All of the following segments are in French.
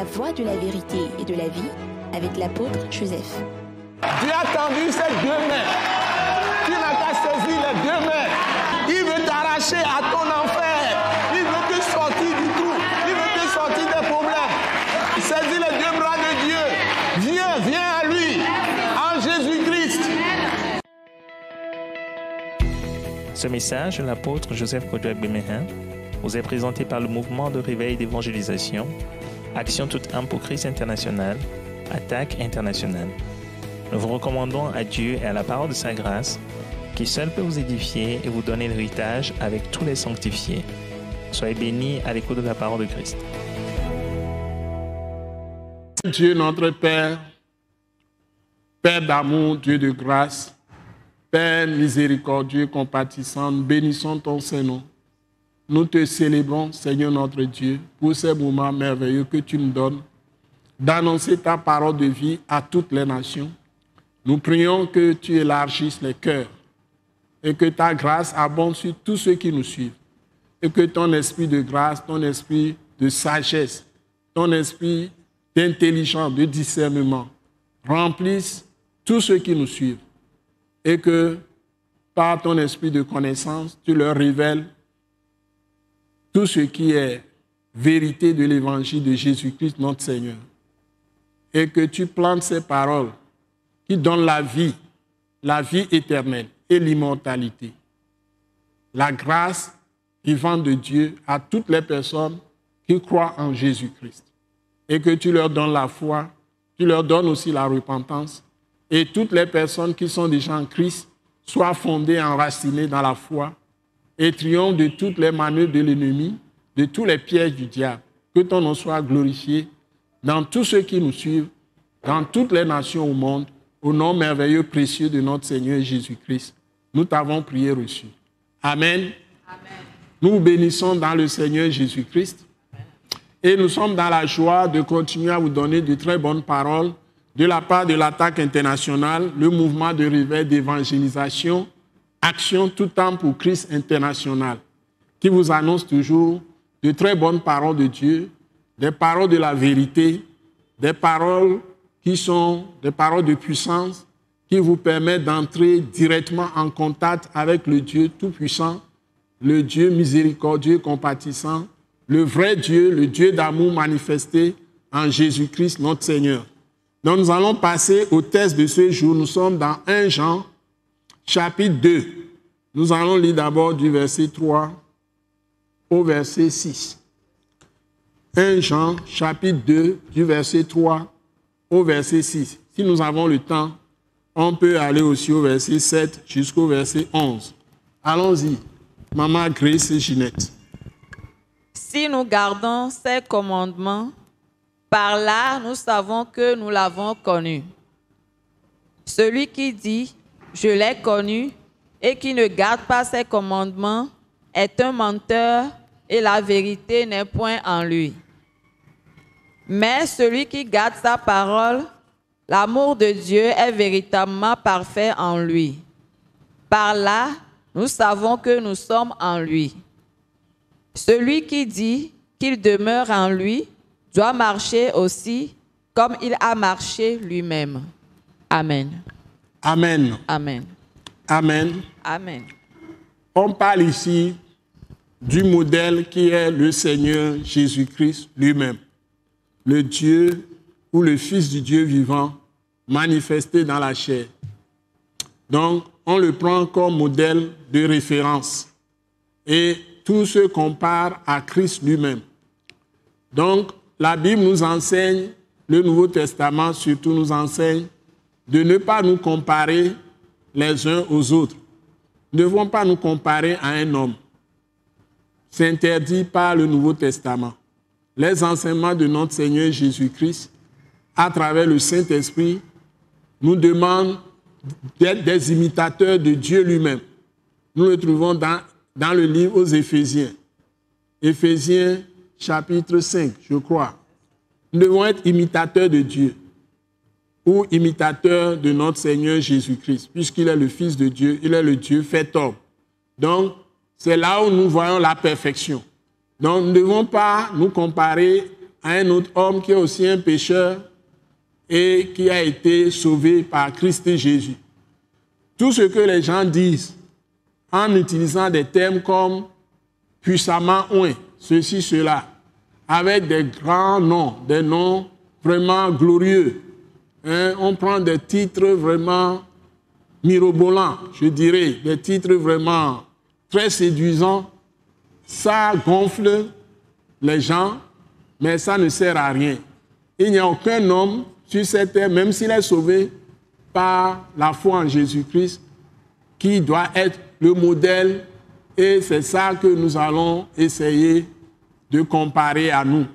la voie de la vérité et de la vie avec l'apôtre Joseph. Dieu a tendu ses deux mains. Tu n'as qu'à saisir les deux mains. Il veut t'arracher à ton enfer. Il veut te sortir du trou. Il veut te sortir des problèmes. Saisis les deux bras de Dieu. Viens à lui. En Jésus-Christ. Ce message de l'apôtre Joseph Kodouak Bemehin vous est présenté par le mouvement de réveil d'évangélisation, Action toute âme pour Christ international, Attaque internationale. Nous vous recommandons à Dieu et à la parole de sa grâce, qui seul peut vous édifier et vous donner l'héritage avec tous les sanctifiés. Soyez bénis à l'écoute de la parole de Christ. Dieu notre Père, Père d'amour, Dieu de grâce, Père miséricordieux, compatissant, nous bénissons ton Saint-Nom. Nous te célébrons, Seigneur notre Dieu, pour ces moments merveilleux que tu nous donnes, d'annoncer ta parole de vie à toutes les nations. Nous prions que tu élargisses les cœurs et que ta grâce abonde sur tous ceux qui nous suivent. Et que ton esprit de grâce, ton esprit de sagesse, ton esprit d'intelligence, de discernement remplisse tous ceux qui nous suivent. Et que par ton esprit de connaissance, tu leur révèles tout ce qui est vérité de l'évangile de Jésus-Christ, notre Seigneur. Et que tu plantes ces paroles qui donnent la vie éternelle et l'immortalité. La grâce vivante de Dieu à toutes les personnes qui croient en Jésus-Christ. Et que tu leur donnes la foi, tu leur donnes aussi la repentance. Et toutes les personnes qui sont déjà en Christ soient fondées, enracinées dans la foi et triomphent de toutes les manœuvres de l'ennemi, de tous les pièges du diable. Que ton nom soit glorifié dans tous ceux qui nous suivent, dans toutes les nations au monde, au nom merveilleux, précieux de notre Seigneur Jésus-Christ. Nous t'avons prié reçu. Amen. Amen. Nous vous bénissons dans le Seigneur Jésus-Christ. Et nous sommes dans la joie de continuer à vous donner de très bonnes paroles de la part de l'Attaque internationale, le mouvement de réveil d'évangélisation, Action tout temps pour Christ international, qui vous annonce toujours de très bonnes paroles de Dieu, des paroles de la vérité, des paroles qui sont des paroles de puissance, qui vous permettent d'entrer directement en contact avec le Dieu Tout-Puissant, le Dieu miséricordieux, compatissant, le vrai Dieu, le Dieu d'amour manifesté en Jésus-Christ, notre Seigneur. Donc nous allons passer au texte de ce jour. Nous sommes dans 1 Jean, chapitre 2. Nous allons lire d'abord du verset 3 au verset 6. 1 Jean, chapitre 2, du verset 3 au verset 6. Si nous avons le temps, on peut aller aussi au verset 7 jusqu'au verset 11. Allons-y. Maman Grace et Ginette. Si nous gardons ses commandements, par là nous savons que nous l'avons connu. Celui qui dit « Je l'ai connu » et qui ne garde pas ses commandements est un menteur et la vérité n'est point en lui. Mais celui qui garde sa parole, l'amour de Dieu est véritablement parfait en lui. Par là, nous savons que nous sommes en lui. Celui qui dit qu'il demeure en lui doit marcher aussi comme il a marché lui-même. Amen. Amen. Amen. Amen. Amen. On parle ici du modèle qui est le Seigneur Jésus-Christ lui-même. Le Dieu ou le Fils du Dieu vivant manifesté dans la chair. Donc, on le prend comme modèle de référence. Et tout se compare à Christ lui-même. Donc, la Bible nous enseigne, le Nouveau Testament surtout nous enseigne, de ne pas nous comparer les uns aux autres. Nous ne devons pas nous comparer à un homme. C'est interdit par le Nouveau Testament. Les enseignements de notre Seigneur Jésus-Christ, à travers le Saint-Esprit, nous demandent d'être des imitateurs de Dieu lui-même. Nous le trouvons dans le livre aux Éphésiens. Éphésiens chapitre 5, je crois. Nous devons être imitateurs de Dieu ou imitateurs de notre Seigneur Jésus-Christ, puisqu'il est le Fils de Dieu, il est le Dieu fait homme. Donc, c'est là où nous voyons la perfection. Donc, nous ne devons pas nous comparer à un autre homme qui est aussi un pécheur et qui a été sauvé par Christ Jésus. Tout ce que les gens disent en utilisant des termes comme puissamment oint, ceci, cela, avec des grands noms, des noms vraiment glorieux. On prend des titres vraiment mirobolants, je dirais, des titres vraiment très séduisants. Ça gonfle les gens, mais ça ne sert à rien. Il n'y a aucun homme sur cette terre, même s'il est sauvé par la foi en Jésus-Christ, qui doit être le modèle, et c'est ça que nous allons essayer de comparer à nous,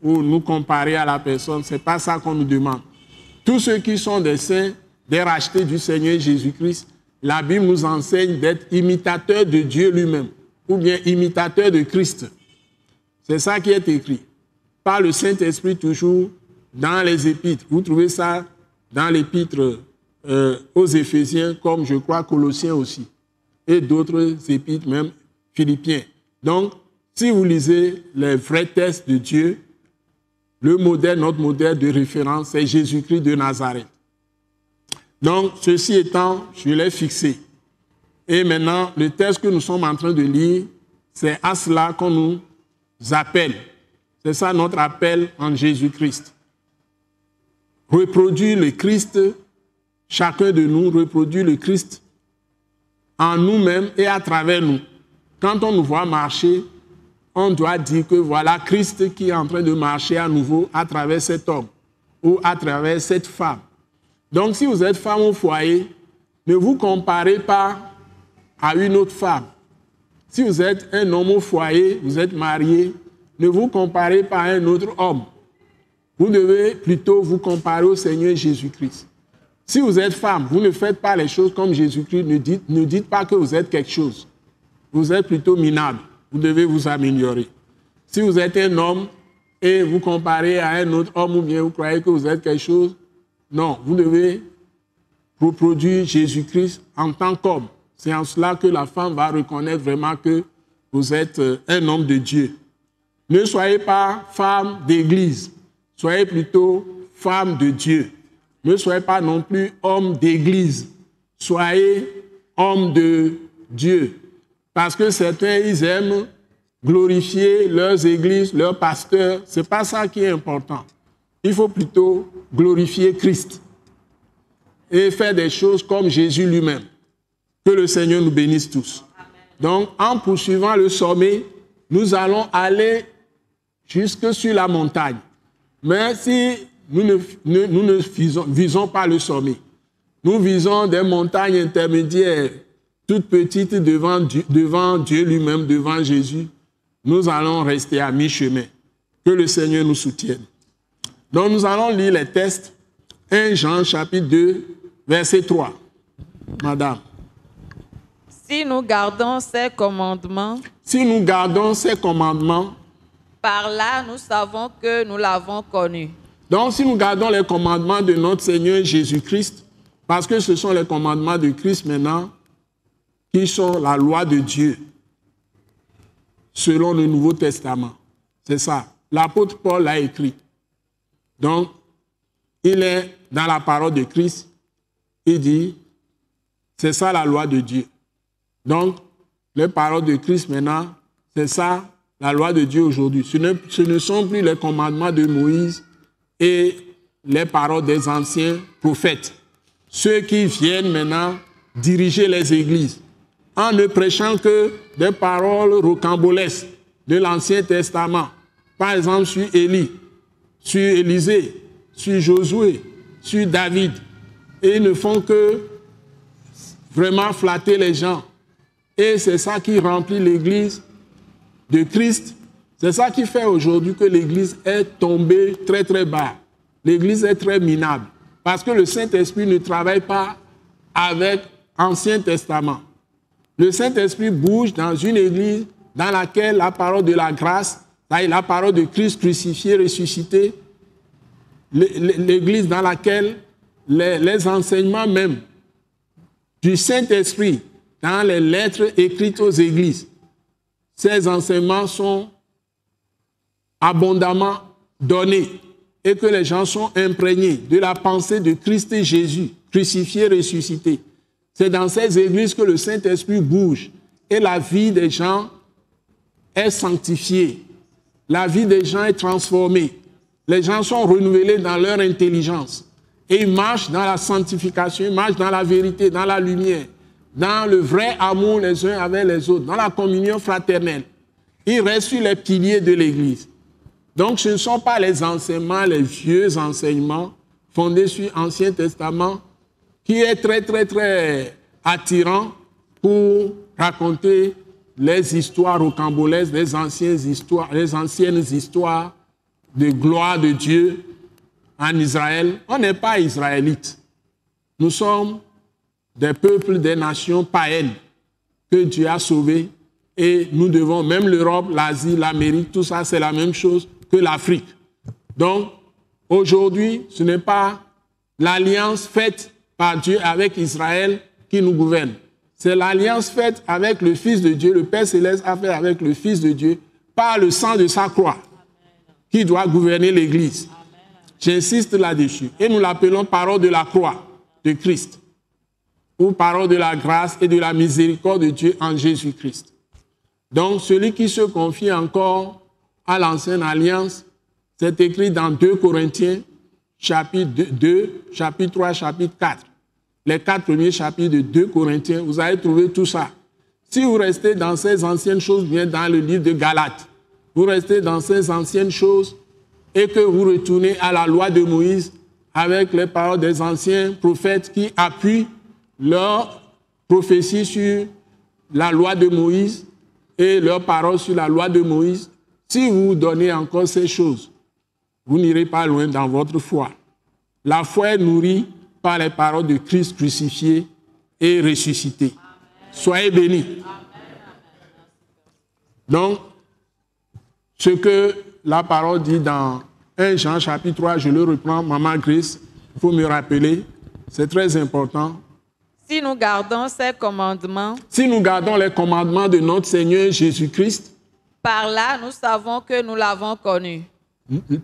ou nous comparer à la personne. Ce n'est pas ça qu'on nous demande. Tous ceux qui sont des saints, des rachetés du Seigneur Jésus-Christ, la Bible nous enseigne d'être imitateurs de Dieu lui-même, ou bien imitateurs de Christ. C'est ça qui est écrit. Par le Saint-Esprit toujours dans les épîtres. Vous trouvez ça dans l'épître aux Éphésiens, comme je crois Colossiens aussi, et d'autres épîtres, même Philippiens. Donc, si vous lisez les vrais textes de Dieu, le modèle, notre modèle de référence, c'est Jésus-Christ de Nazareth. Donc, ceci étant, je l'ai fixé. Et maintenant, le texte que nous sommes en train de lire, c'est à cela qu'on nous appelle. C'est ça notre appel en Jésus-Christ. Reproduire le Christ, chacun de nous reproduit le Christ en nous-mêmes et à travers nous. Quand on nous voit marcher, on doit dire que voilà Christ qui est en train de marcher à nouveau à travers cet homme ou à travers cette femme. Donc si vous êtes femme au foyer, ne vous comparez pas à une autre femme. Si vous êtes un homme au foyer, vous êtes marié, ne vous comparez pas à un autre homme. Vous devez plutôt vous comparer au Seigneur Jésus-Christ. Si vous êtes femme, vous ne faites pas les choses comme Jésus-Christ, ne dites pas que vous êtes quelque chose. Vous êtes plutôt minable. Vous devez vous améliorer. Si vous êtes un homme et vous comparez à un autre homme ou bien vous croyez que vous êtes quelque chose, non, vous devez reproduire Jésus-Christ en tant qu'homme. C'est en cela que la femme va reconnaître vraiment que vous êtes un homme de Dieu. Ne soyez pas femme d'église, soyez plutôt femme de Dieu. Ne soyez pas non plus homme d'église, soyez homme de Dieu. Parce que certains, ils aiment glorifier leurs églises, leurs pasteurs. Ce n'est pas ça qui est important. Il faut plutôt glorifier Christ et faire des choses comme Jésus lui-même. Que le Seigneur nous bénisse tous. Donc, en poursuivant le sommet, nous allons aller jusque sur la montagne. Mais si nous ne visons pas le sommet, nous visons des montagnes intermédiaires, toutes petites devant Dieu lui-même, devant Jésus, nous allons rester à mi-chemin. Que le Seigneur nous soutienne. Donc nous allons lire les textes. 1 Jean chapitre 2, verset 3. Madame. Si nous gardons ses commandements, par là nous savons que nous l'avons connu. Donc si nous gardons les commandements de notre Seigneur Jésus-Christ, parce que ce sont les commandements de Christ maintenant, qui sont la loi de Dieu, selon le Nouveau Testament. C'est ça. L'apôtre Paul l'a écrit. Donc, il est dans la parole de Christ. Il dit, c'est ça la loi de Dieu. Donc, les paroles de Christ maintenant, c'est ça la loi de Dieu aujourd'hui. Ce ne sont plus les commandements de Moïse et les paroles des anciens prophètes. Ceux qui viennent maintenant diriger les églises en ne prêchant que des paroles rocambolesques de l'Ancien Testament. Par exemple, sur Élie, sur Élisée, sur Josué, sur David. Et ils ne font que vraiment flatter les gens. Et c'est ça qui remplit l'Église de Christ. C'est ça qui fait aujourd'hui que l'Église est tombée très très bas. L'Église est très minable. Parce que le Saint-Esprit ne travaille pas avec l'Ancien Testament. Le Saint-Esprit bouge dans une Église dans laquelle la parole de la grâce, la parole de Christ crucifié, ressuscité, l'Église dans laquelle les enseignements même du Saint-Esprit dans les lettres écrites aux églises, ces enseignements sont abondamment donnée et que les gens sont imprégnés de la pensée de Christ et Jésus, crucifié, ressuscité, c'est dans ces églises que le Saint-Esprit bouge et la vie des gens est sanctifiée. La vie des gens est transformée. Les gens sont renouvelés dans leur intelligence. Et ils marchent dans la sanctification, ils marchent dans la vérité, dans la lumière, dans le vrai amour les uns avec les autres, dans la communion fraternelle. Ils restent sur les piliers de l'Église. Donc ce ne sont pas les enseignements, les vieux enseignements fondés sur l'Ancien Testament qui est très, très, très attirant pour raconter les histoires rocambolesques, les anciennes histoires de gloire de Dieu en Israël. On n'est pas israélites. Nous sommes des peuples, des nations païennes que Dieu a sauvés et nous devons, même l'Europe, l'Asie, l'Amérique, tout ça, c'est la même chose que l'Afrique. Donc, aujourd'hui, ce n'est pas l'alliance faite par Dieu avec Israël qui nous gouverne. C'est l'alliance faite avec le Fils de Dieu, le Père Céleste a fait avec le Fils de Dieu par le sang de sa croix qui doit gouverner l'Église. J'insiste là-dessus. Et nous l'appelons parole de la croix de Christ ou parole de la grâce et de la miséricorde de Dieu en Jésus-Christ. Donc, celui qui se confie encore à l'ancienne alliance, c'est écrit dans 2 Corinthiens, chapitre 2, chapitre 3, chapitre 4. Les 4 premiers chapitres de 2 Corinthiens, vous allez trouver tout ça. Si vous restez dans ces anciennes choses, bien dans le livre de Galates, vous restez dans ces anciennes choses et que vous retournez à la loi de Moïse avec les paroles des anciens prophètes qui appuient leur prophétie sur la loi de Moïse et leurs paroles sur la loi de Moïse, si vous donnez encore ces choses, vous n'irez pas loin dans votre foi. La foi est nourrie par les paroles de Christ crucifié et ressuscité. Amen. Soyez bénis. Amen. Donc, ce que la parole dit dans 1 Jean chapitre 3, je le reprends, Maman Grace, il faut me rappeler, c'est très important. Si nous gardons ces commandements, si nous gardons les commandements de notre Seigneur Jésus-Christ, par là nous savons que nous l'avons connu.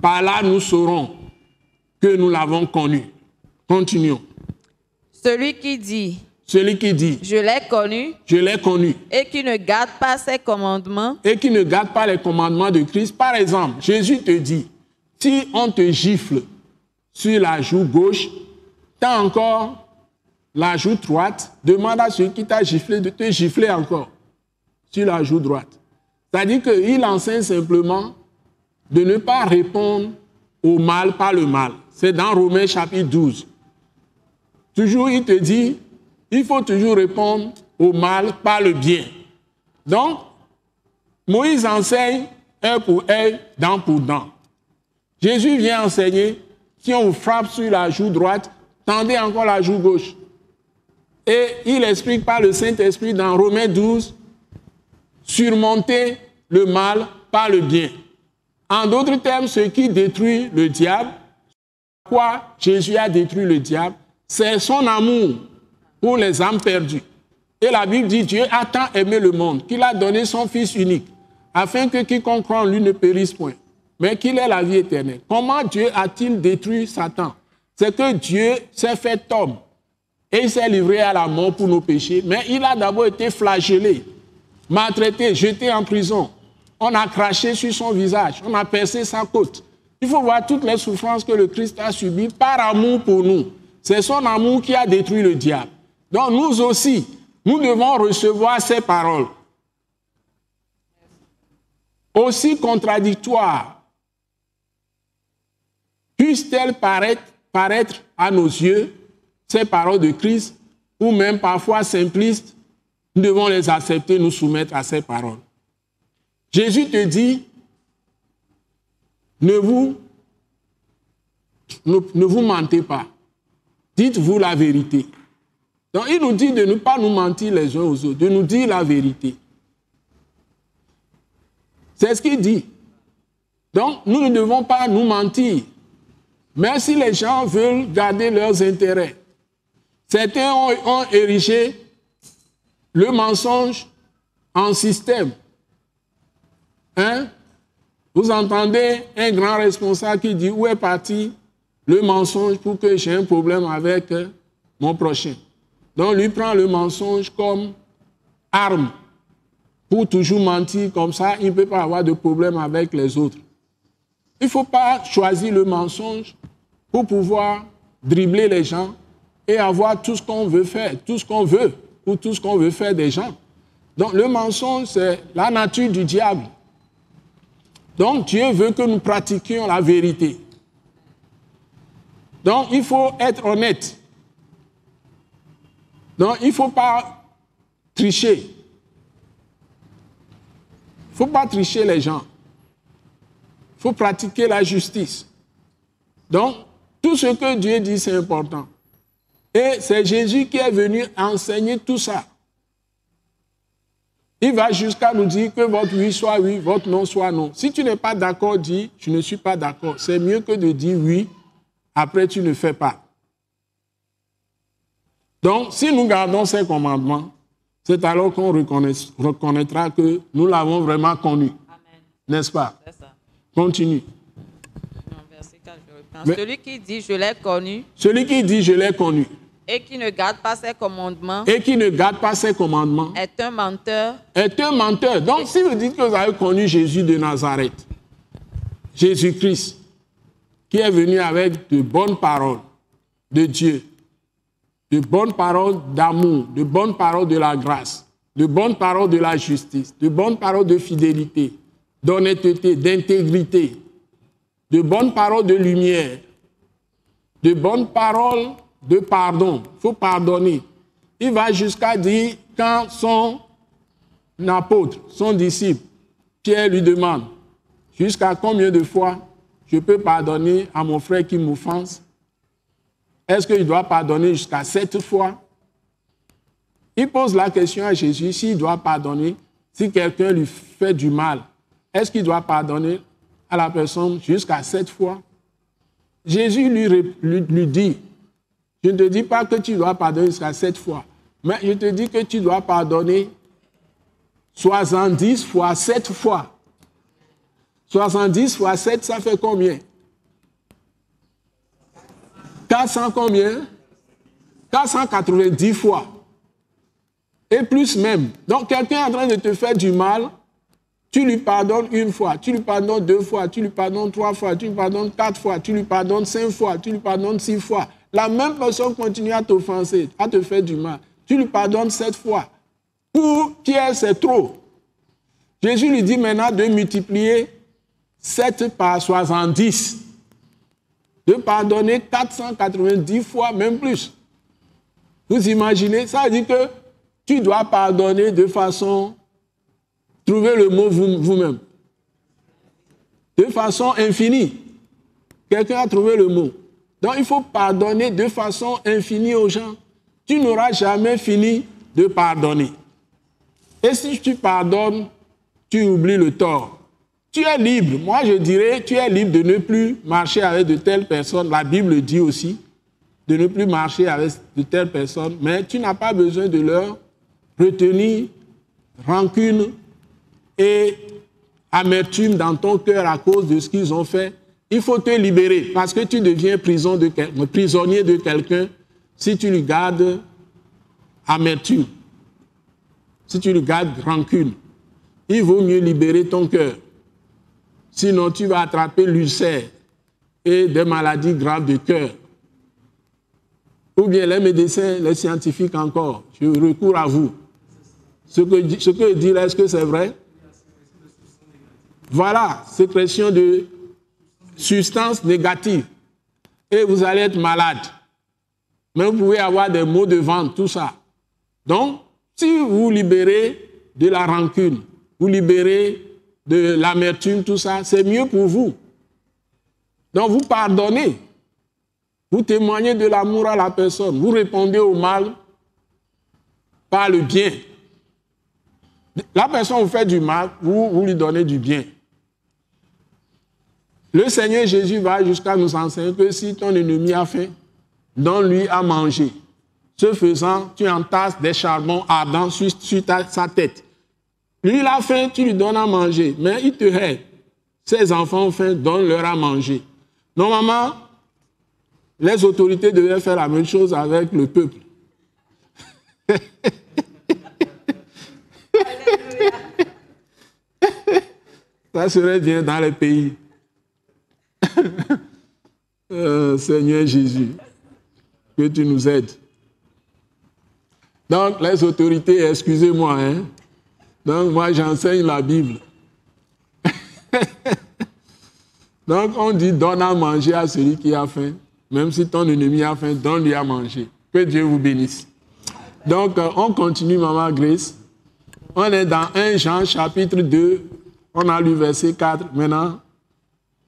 Par là nous saurons que nous l'avons connu. Continuons. Celui qui dit, je l'ai connu, et qui ne garde pas ses commandements, et qui ne garde pas les commandements de Christ. Par exemple, Jésus te dit, si on te gifle sur la joue gauche, tu as encore la joue droite, demande à celui qui t'a giflé de te gifler encore sur la joue droite. C'est-à-dire qu'il enseigne simplement de ne pas répondre au mal par le mal. C'est dans Romains chapitre 12. Toujours, il te dit, il faut toujours répondre au mal par le bien. Donc, Moïse enseigne œil pour œil, dent pour dent. Jésus vient enseigner, si on vous frappe sur la joue droite, tendez encore la joue gauche. Et il explique par le Saint-Esprit dans Romains 12, surmonter le mal par le bien. En d'autres termes, ce qui détruit le diable, pourquoi Jésus a détruit le diable, c'est son amour pour les âmes perdues. Et la Bible dit, Dieu a tant aimé le monde qu'il a donné son Fils unique, afin que quiconque croit en lui ne périsse point, mais qu'il ait la vie éternelle. Comment Dieu a-t-il détruit Satan? C'est que Dieu s'est fait homme et il s'est livré à la mort pour nos péchés, mais il a d'abord été flagellé, maltraité, jeté en prison. On a craché sur son visage, on a percé sa côte. Il faut voir toutes les souffrances que le Christ a subies par amour pour nous. C'est son amour qui a détruit le diable. Donc nous aussi, nous devons recevoir ces paroles. Aussi contradictoires puissent-elles paraître à nos yeux, ces paroles de Christ, ou même parfois simplistes, nous devons les accepter, nous soumettre à ces paroles. Jésus te dit, ne vous mentez pas. Dites-vous la vérité. Donc, il nous dit de ne pas nous mentir les uns aux autres, de nous dire la vérité. C'est ce qu'il dit. Donc, nous ne devons pas nous mentir. Mais si les gens veulent garder leurs intérêts, certains ont érigé le mensonge en système. Vous entendez un grand responsable qui dit, où est parti le mensonge pour que j'ai un problème avec mon prochain? Donc, lui prend le mensonge comme arme pour toujours mentir, comme ça, il ne peut pas avoir de problème avec les autres. Il ne faut pas choisir le mensonge pour pouvoir dribbler les gens et avoir tout ce qu'on veut faire, tout ce qu'on veut, ou tout ce qu'on veut faire des gens. Donc, le mensonge, c'est la nature du diable. Donc, Dieu veut que nous pratiquions la vérité. Donc, il faut être honnête. Donc, il ne faut pas tricher. Il ne faut pas tricher les gens. Il faut pratiquer la justice. Donc, tout ce que Dieu dit, c'est important. Et c'est Jésus qui est venu enseigner tout ça. Il va jusqu'à nous dire que votre oui soit oui, votre non soit non. Si tu n'es pas d'accord, dis « je ne suis pas d'accord ». C'est mieux que de dire oui, après tu ne fais pas. Donc, si nous gardons ces commandements, c'est alors qu'on reconnaîtra que nous l'avons vraiment connu. N'est-ce pas? C'est ça. Continue. Non, verset 4, je reprends. Celui qui dit « je l'ai connu » Celui qui dit « je l'ai connu » et qui ne garde pas ses commandements est un menteur. Donc, si vous dites que vous avez connu Jésus de Nazareth, Jésus-Christ, qui est venu avec de bonnes paroles de Dieu, de bonnes paroles d'amour, de bonnes paroles de la grâce, de bonnes paroles de la justice, de bonnes paroles de fidélité, d'honnêteté, d'intégrité, de bonnes paroles de lumière, de bonnes paroles de pardon. Il faut pardonner. Il va jusqu'à dire, quand son apôtre, son disciple, Pierre lui demande, jusqu'à combien de fois je peux pardonner à mon frère qui m'offense? Est-ce qu'il doit pardonner jusqu'à 7 fois? Il pose la question à Jésus, s'il doit pardonner, si quelqu'un lui fait du mal, est-ce qu'il doit pardonner à la personne jusqu'à 7 fois? Jésus lui dit, je ne te dis pas que tu dois pardonner jusqu'à 7 fois, mais je te dis que tu dois pardonner 70 fois 7 fois. 70 fois 7, ça fait combien? 400 combien? 490 fois. Et plus même. Donc, quelqu'un est en train de te faire du mal, tu lui pardonnes 1 fois, tu lui pardonnes 2 fois, tu lui pardonnes 3 fois, tu lui pardonnes 4 fois, tu lui pardonnes 5 fois, tu lui pardonnes 6 fois. La même personne continue à t'offenser, à te faire du mal. Tu lui pardonnes 7 fois. Pour Pierre, c'est trop. Jésus lui dit maintenant de multiplier 7 par 70. De pardonner 490 fois, même plus. Vous imaginez? Ça veut dire que tu dois pardonner de façon... Trouvez le mot vous-même. De façon infinie. Quelqu'un a trouvé le mot. Donc, il faut pardonner de façon infinie aux gens. Tu n'auras jamais fini de pardonner. Et si tu pardonnes, tu oublies le tort. Tu es libre. Moi, je dirais, tu es libre de ne plus marcher avec de telles personnes. La Bible dit aussi de ne plus marcher avec de telles personnes. Mais tu n'as pas besoin de leur retenir rancune et amertume dans ton cœur à cause de ce qu'ils ont fait. Il faut te libérer parce que tu deviens prisonnier de quelqu'un si tu lui gardes amertume, si tu lui gardes rancune. Il vaut mieux libérer ton cœur. Sinon, tu vas attraper l'ulcère et des maladies graves de cœur. Ou bien les médecins, les scientifiques encore, je recours à vous. Ce que je dis là, est-ce que c'est vrai? Voilà, sécrétion de substances négatives. Et vous allez être malade. Mais vous pouvez avoir des maux de ventre, tout ça. Donc, si vous libérez de la rancune, vous libérez de l'amertume, tout ça, c'est mieux pour vous. Donc, vous pardonnez. Vous témoignez de l'amour à la personne. Vous répondez au mal par le bien. La personne vous fait du mal, vous lui donnez du bien. Le Seigneur Jésus va jusqu'à nous enseigner que si ton ennemi a faim, donne-lui à manger. Ce faisant, tu entasses des charbons ardents sur sa tête. Lui, il a faim, tu lui donnes à manger, mais il te hait. Ces enfants ont faim, donne-leur à manger. Normalement, les autorités devaient faire la même chose avec le peuple. Ça serait bien dans les pays. Seigneur Jésus, que tu nous aides. Donc, les autorités, excusez-moi, hein. Donc, moi, j'enseigne la Bible. Donc, on dit, donne à manger à celui qui a faim. Même si ton ennemi a faim, donne-lui à manger. Que Dieu vous bénisse. Donc, on continue, Maman Grace. On est dans 1 Jean, chapitre 2. On a lu verset 4. Maintenant,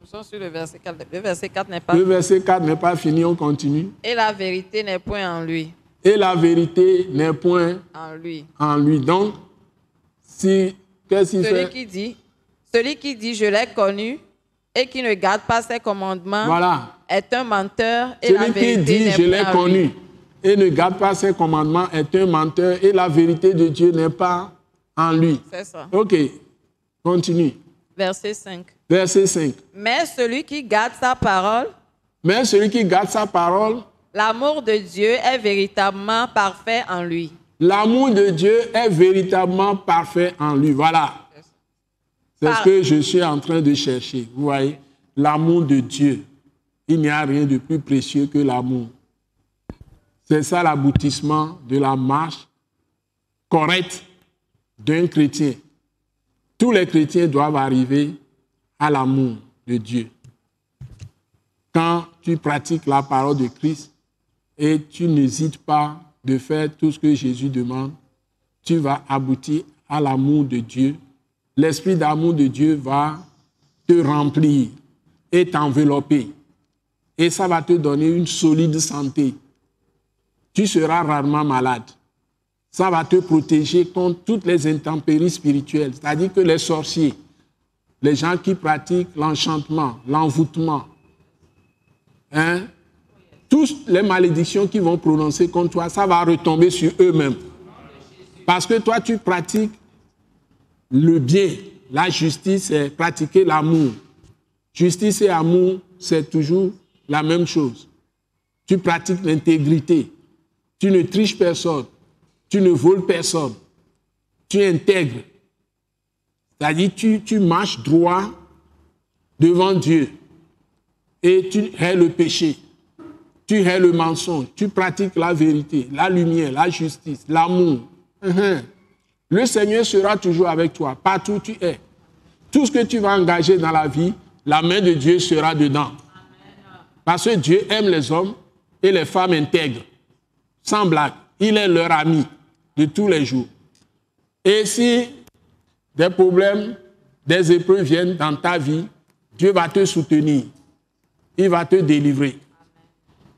nous sommes sur le verset 4. Le verset 4 n'est pas le verset 4 n'est pas fini, on continue. Et la vérité n'est point en lui. Et la vérité n'est point en lui. En lui. Donc, qu'est-ce qu'il fait? Celui qui dit, je l'ai connu, et qui ne garde pas ses commandements, voilà, est un menteur, et celui la vérité qui dit, n'est je l'ai point en connu, lui. et ne garde pas ses commandements, est un menteur, et la vérité de Dieu n'est pas en lui. C'est ça. Ok, continue. Verset 5. Verset 5. Mais celui qui garde sa parole, l'amour de Dieu est véritablement parfait en lui. L'amour de Dieu est véritablement parfait en lui. Voilà. C'est ce que je suis en train de chercher. Vous voyez, l'amour de Dieu. Il n'y a rien de plus précieux que l'amour. C'est ça l'aboutissement de la marche correcte d'un chrétien. Tous les chrétiens doivent arriver à l'amour de Dieu. Quand tu pratiques la parole de Christ et tu n'hésites pas de faire tout ce que Jésus demande, tu vas aboutir à l'amour de Dieu. L'esprit d'amour de Dieu va te remplir et t'envelopper. Et ça va te donner une solide santé. Tu seras rarement malade. Ça va te protéger contre toutes les intempéries spirituelles. C'est-à-dire que les sorciers, les gens qui pratiquent l'enchantement, l'envoûtement, toutes les malédictions qu'ils vont prononcer contre toi, ça va retomber sur eux-mêmes. Parce que toi, tu pratiques le bien. La justice, c'est pratiquer l'amour. Justice et amour, c'est toujours la même chose. Tu pratiques l'intégrité. Tu ne triches personne. Tu ne voles personne. Tu intègres. C'est-à-dire tu marches droit devant Dieu. Et tu hais le péché. Tu hais le mensonge. Tu pratiques la vérité, la lumière, la justice, l'amour. Le Seigneur sera toujours avec toi, partout où tu es. Tout ce que tu vas engager dans la vie, la main de Dieu sera dedans. Parce que Dieu aime les hommes et les femmes intègres. Sans blague. Il est leur ami de tous les jours. Et si des problèmes, des épreuves viennent dans ta vie, Dieu va te soutenir. Il va te délivrer.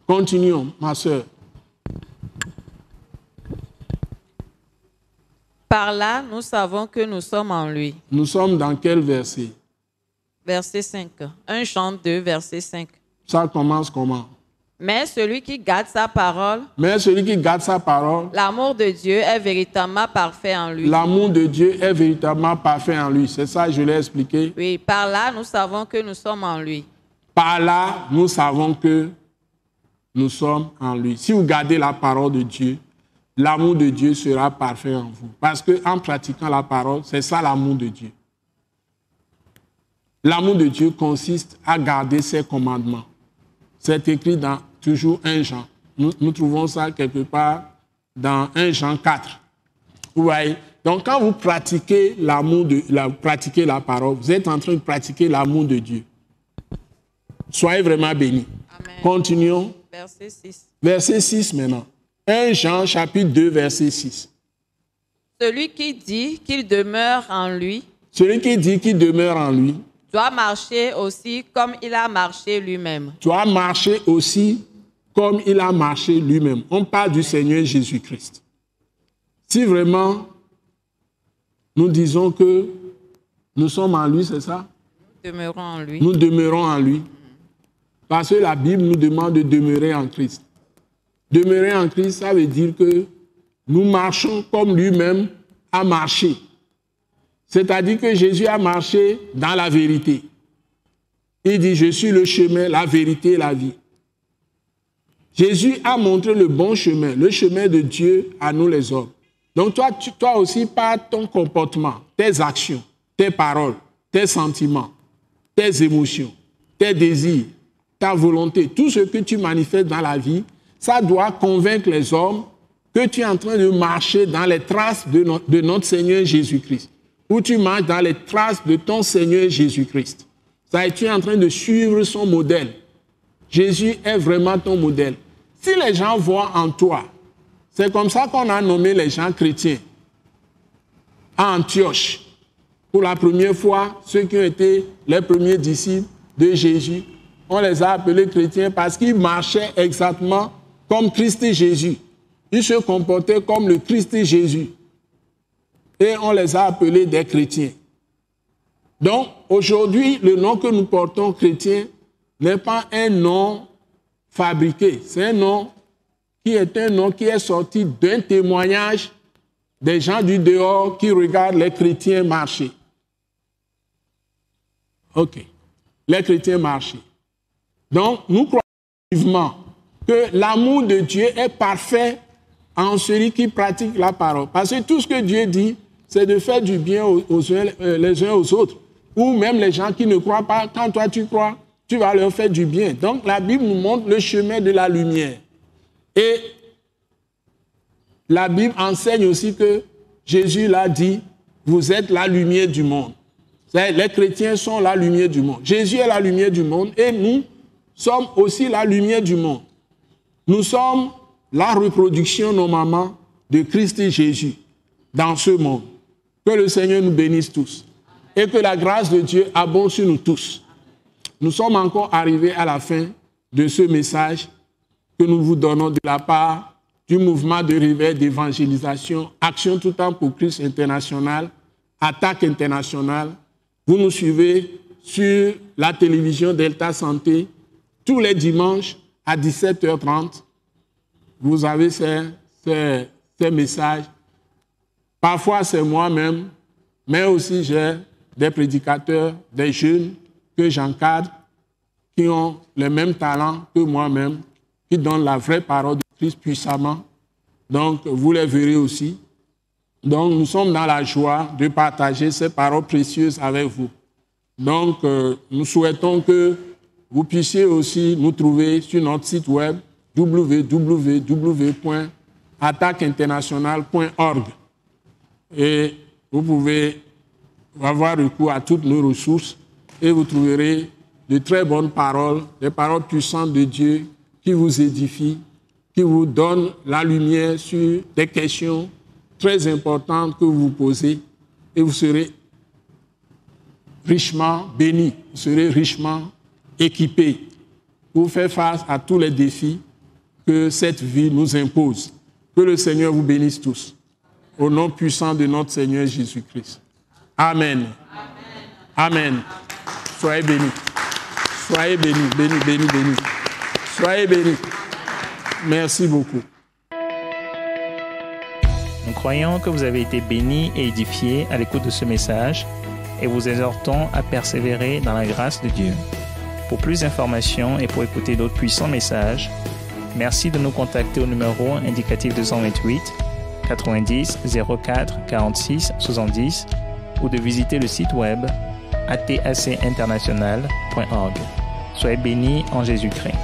Continuons, ma sœur. Par là, nous savons que nous sommes en lui. Nous sommes dans quel verset? Verset 5. 1 Jean 2, verset 5. Ça commence comment? Mais celui qui garde sa parole, l'amour de Dieu est véritablement parfait en lui. L'amour de Dieu est véritablement parfait en lui. C'est ça, je l'ai expliqué. Oui, par là, nous savons que nous sommes en lui. Par là, nous savons que nous sommes en lui. Si vous gardez la parole de Dieu, l'amour de Dieu sera parfait en vous. Parce qu'en pratiquant la parole, c'est ça l'amour de Dieu. L'amour de Dieu consiste à garder ses commandements. C'est écrit dans toujours 1 Jean. Nous trouvons ça quelque part dans 1 Jean 4. Vous voyez? Donc quand vous pratiquez pratiquez la parole, vous êtes en train de pratiquer l'amour de Dieu. Soyez vraiment bénis. Amen. Continuons. Verset 6. Verset 6 maintenant. 1 Jean chapitre 2, verset 6. Celui qui dit qu'il demeure en lui, celui qui dit qu'il demeure en lui, doit marcher aussi comme il a marché lui-même. Doit marcher aussi comme il a marché lui-même. On parle du Seigneur Jésus-Christ. Si vraiment nous disons que nous sommes en lui, c'est ça? Nous demeurons en lui. Nous demeurons en lui. Parce que la Bible nous demande de demeurer en Christ. Demeurer en Christ, ça veut dire que nous marchons comme lui-même a marché. C'est-à-dire que Jésus a marché dans la vérité. Il dit, je suis le chemin, la vérité et la vie. Jésus a montré le bon chemin, le chemin de Dieu à nous les hommes. Donc toi aussi, par ton comportement, tes actions, tes paroles, tes sentiments, tes émotions, tes désirs, ta volonté, tout ce que tu manifestes dans la vie, ça doit convaincre les hommes que tu es en train de marcher dans les traces de notre Seigneur Jésus-Christ. Ou tu marches dans les traces de ton Seigneur Jésus-Christ. Ça, tu es en train de suivre son modèle. Jésus est vraiment ton modèle. Si les gens voient en toi, c'est comme ça qu'on a nommé les gens chrétiens. À Antioche, pour la première fois, ceux qui ont été les premiers disciples de Jésus, on les a appelés chrétiens parce qu'ils marchaient exactement comme Christ Jésus. Ils se comportaient comme le Christ Jésus. Et on les a appelés des chrétiens. Donc, aujourd'hui, le nom que nous portons chrétien n'est pas un nom fabriqué. C'est un nom qui est sorti d'un témoignage des gens du dehors qui regardent les chrétiens marcher. OK. Les chrétiens marcher. Donc, nous croyons vivement que l'amour de Dieu est parfait en celui qui pratique la parole. Parce que tout ce que Dieu dit, c'est de faire du bien les uns aux autres. Ou même les gens qui ne croient pas, quand toi tu crois, tu vas leur faire du bien. Donc la Bible nous montre le chemin de la lumière. Et la Bible enseigne aussi que Jésus l'a dit, vous êtes la lumière du monde. Les chrétiens sont la lumière du monde. Jésus est la lumière du monde et nous sommes aussi la lumière du monde. Nous sommes la reproduction normalement de Christ Jésus dans ce monde. Que le Seigneur nous bénisse tous et que la grâce de Dieu abonde sur nous tous. Nous sommes encore arrivés à la fin de ce message que nous vous donnons de la part du mouvement de réveil d'évangélisation, Action tout temps pour Christ international, Attaque internationale. Vous nous suivez sur la télévision Delta Santé tous les dimanches à 17h30. Vous avez ces messages. Parfois, c'est moi-même, mais aussi j'ai des prédicateurs, des jeunes que j'encadre, qui ont le même talent que moi-même, qui donnent la vraie parole de Christ puissamment. Donc, vous les verrez aussi. Donc, nous sommes dans la joie de partager ces paroles précieuses avec vous. Donc, nous souhaitons que vous puissiez aussi nous trouver sur notre site web www.attaqueinternationale.org. Et vous pouvez avoir recours à toutes nos ressources et vous trouverez de très bonnes paroles, des paroles puissantes de Dieu qui vous édifient, qui vous donnent la lumière sur des questions très importantes que vous vous posez et vous serez richement bénis, vous serez richement équipés pour faire face à tous les défis que cette vie nous impose. Que le Seigneur vous bénisse tous. Au nom puissant de notre Seigneur Jésus-Christ. Amen. Amen. Amen. Soyez bénis. Soyez bénis, bénis, bénis, bénis. Soyez bénis. Merci beaucoup. Nous croyons que vous avez été bénis et édifiés à l'écoute de ce message et vous exhortons à persévérer dans la grâce de Dieu. Pour plus d'informations et pour écouter d'autres puissants messages, merci de nous contacter au numéro indicatif 228 90 04 46 70 ou de visiter le site web atacinternational.org. Soyez bénis en Jésus-Christ.